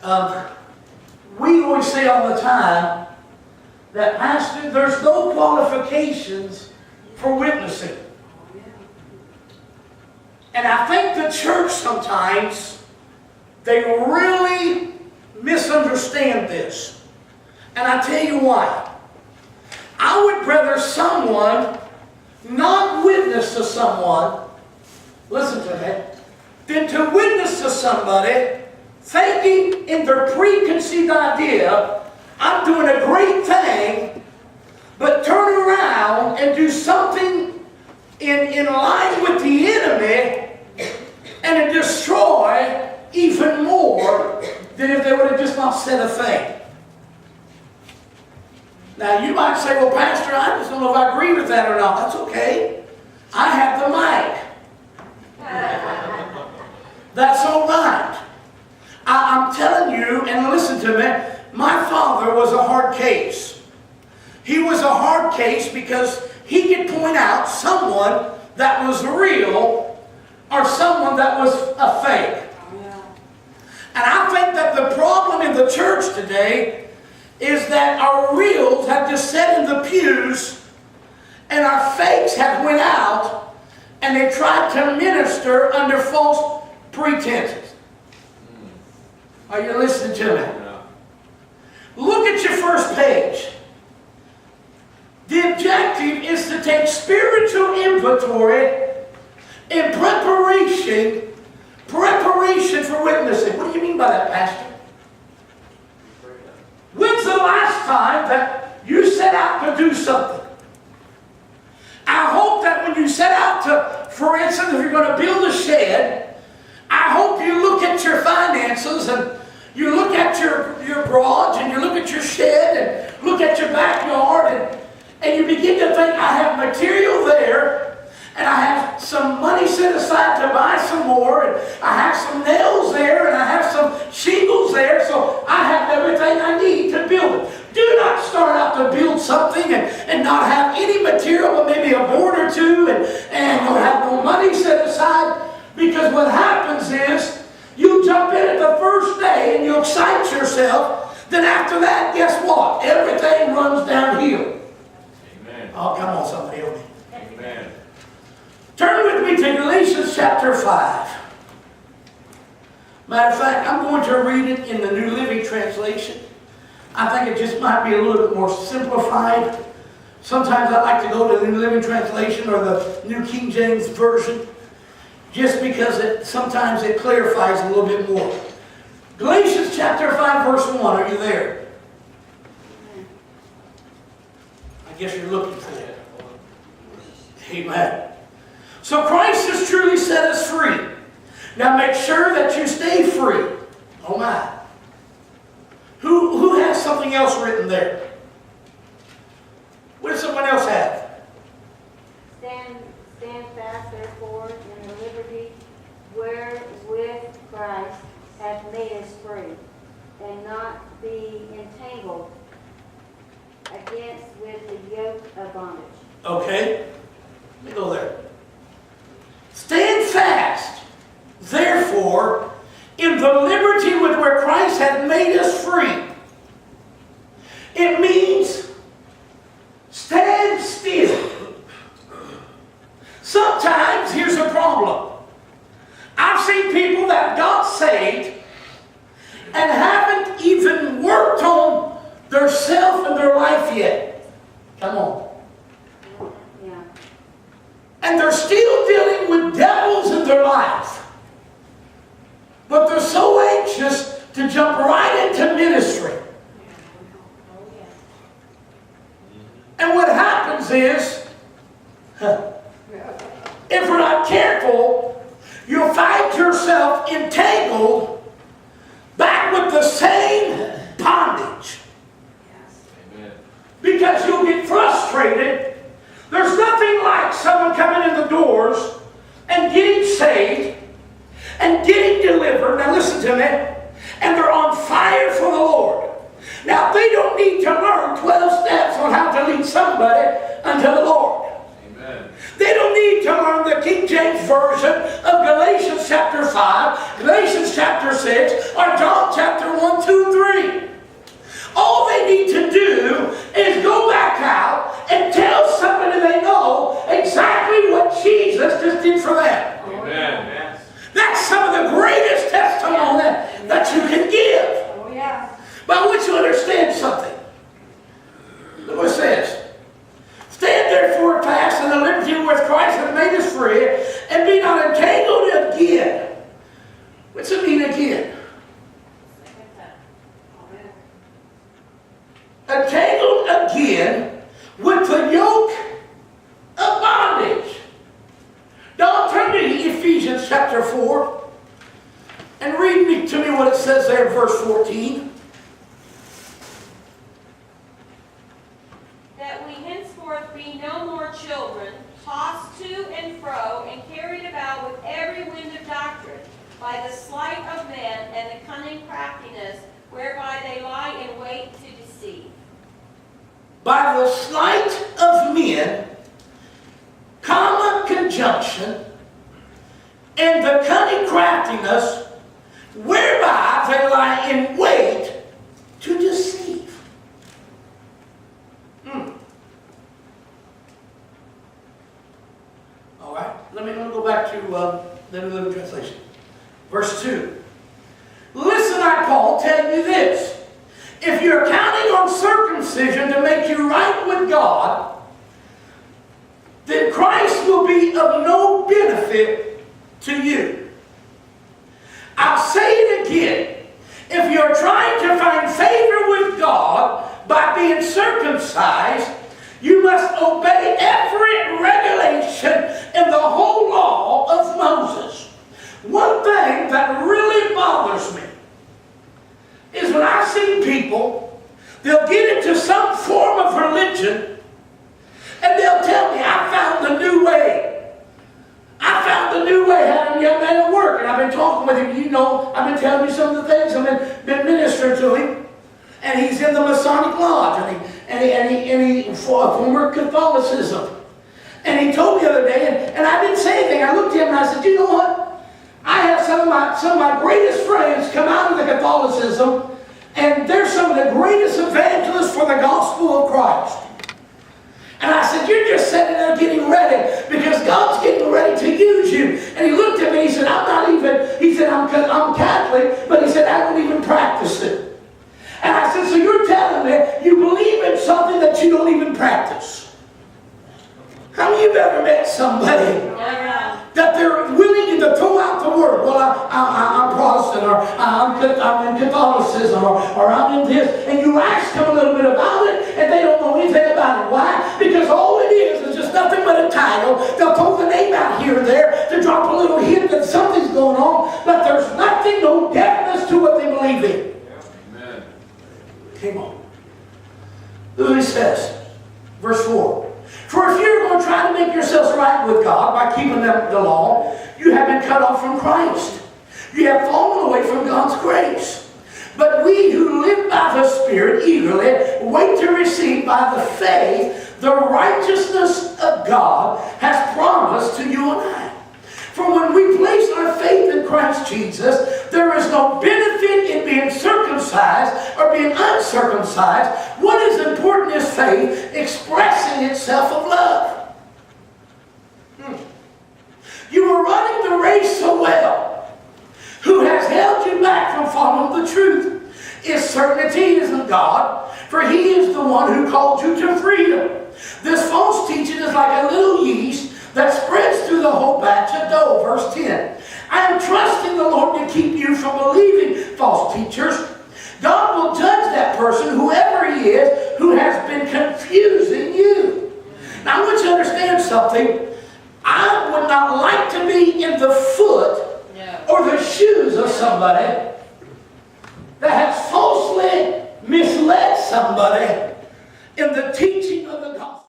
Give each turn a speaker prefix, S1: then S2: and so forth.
S1: We always say all the time that, Pastor, there's no qualifications for witnessing. And I think the church sometimes, they really misunderstand this. And I tell you why. I would rather someone not witness to someone, listen to me, than to witness to somebody thinking in their preconceived idea, I'm doing a great thing, but turn around and do something in line with the enemy and it destroy even more than if they would have just not said a thing. Now you might say, well, Pastor, I just don't know if I agree with that or not. That's okay. I have the mic. That's all right. I'm telling you, and listen to me, my father was a hard case. He was a hard case because he could point out someone that was real or someone that was a fake. And I think that the problem in the church today is that our reals have just sat in the pews and our fakes have went out and they tried to minister under false pretenses. Are you listening to me? Look at your first page. The objective is to take spiritual inventory in preparation for witnessing. What do you mean by that, Pastor? When's the last time that you set out to do something? I hope that when you set out to, for instance, if you're going to build a shed, I hope you look at your finances and you look at your garage and you look at your shed and look at your backyard and you begin to think, I have material there and I have some money set aside to buy some more and I have some nails there and I have some shingles there, so I have everything I need to build it. Do not start out to build something and not have any material but maybe a board or two and you'll have no money set aside, because what happens is you jump in at the first day and you excite yourself, then after that, guess what? Everything runs downhill.
S2: Amen.
S1: Oh, come on, somebody help me.
S2: Amen.
S1: Turn with me to Galatians chapter 5. Matter of fact, I'm going to read it in the New Living Translation. I think it just might be a little bit more simplified. Sometimes I like to go to the New Living Translation or the New King James Version, just because sometimes it clarifies a little bit more. Galatians chapter 5 verse 1. Are you there? I guess you're looking for that. Amen. So Christ has truly set us free. Now make sure that you stay free. Oh my. Who has something else written there? What does someone else have?
S3: Stand fast, therefore, in the liberty wherewith Christ hath made us free, and not be entangled against with the yoke of bondage.
S1: Okay. Let me go there. Stand fast, therefore, in the liberty with where Christ hath made us free. It means stand still. Sometimes, here's a problem. I've seen people that got saved and haven't even worked on their self and their life yet. Come on.
S3: Yeah.
S1: And they're still dealing with devils in their life. But they're so anxious to jump right into ministry. And what happens is, if we're not careful, you'll find yourself entangled back with the same bondage.
S2: Amen.
S1: Because you'll get frustrated. There's nothing like someone coming in the doors and getting saved and getting delivered. Now listen to me. And they're on fire for the Lord. Now they don't need to learn 12 steps on how to lead somebody unto the Lord.
S2: Amen.
S1: They don't need to learn the King James Version of Galatians chapter 5, Galatians chapter 6, or John chapter 1 1, 2, 3. All they need to do is go back out and tell somebody they know exactly what Jesus just did for them.
S2: Amen.
S1: That's some of the greatest testimony that you can give.
S3: Oh, yeah.
S1: But I want you to understand something. Look what it says. Stand therefore fast in the liberty wherewith Christ hath made us free, and be not entangled again. What's it mean again? Entangled again with the yoke of bondage. Now turn to Ephesians chapter 4 and read to me what it says there in verse 14.
S4: That we henceforth be no more children, tossed to and fro, and carried about with every wind of doctrine, by the sleight of men and the cunning craftiness, whereby they lie in wait to deceive.
S1: By the sleight of men, comma conjunction, and the cunning craftiness, whereby they lie in wait to deceive. All right, let me go back to the New Living Translation. Verse 2. Listen, I, Paul, tell you this. If you're counting on circumcision to make you right with God, then Christ will be of no benefit to you. I'll say it again. If you're trying to find favor with God by being circumcised, you must obey every regulation in the whole law of Moses. One thing that really bothers me is when I've seen people, they'll get into some form of religion and they'll tell me, I found the new way. I found the new way. I had a young man at work and I've been talking with him. You know, I've been telling you some of the things. I've been ministering to him. And he's in the Masonic Lodge. And he former Catholicism. And he told me the other day, and I didn't say anything. I looked at him and I said, you know what? I have some of my greatest friends come out of the Catholicism, and they're some of the greatest evangelists for the gospel of Christ. And I said, you're just sitting there getting ready because God's getting ready to use you. And he looked at me and he said, I'm Catholic, but he said, I don't even practice it. And I said, so you're telling me you believe in something that you don't even practice? How many of you ever met somebody that they're willing to throw out the word? Well, I'm Protestant, or I'm in Catholicism, or I'm in this. And you ask them a little bit about it, and they don't know anything about it. Why? Because all it is just nothing but a title. They'll throw the name out here and there to drop a little hint that something's going on, but there's nothing, no definiteness to what they believe in.
S2: Amen.
S1: Come on. Look what he says. Verse 4. For if you're going to try to make yourselves right with God by keeping the law, you have been cut off from Christ. You have fallen away from God's grace. But we who live by the Spirit eagerly wait to receive by the faith the righteousness of God has promised to you and I. For when we place our faith in Christ Jesus, there is no benefit in being circumcised or being uncircumcised. What is important is faith expressing itself of love. You are running the race so well. Who has held you back from following the truth? Is certainty isn't God, for He is the one who called you to freedom. This false teaching is like a little yeast that spreads through the whole batch of dough. Verse 10. I am trusting the Lord to keep you from believing false teachers. God will judge that person, whoever he is, who has been confusing you. Now I want you to understand something. I would not like to be in the foot or the shoes of somebody that has falsely misled somebody in the teaching of the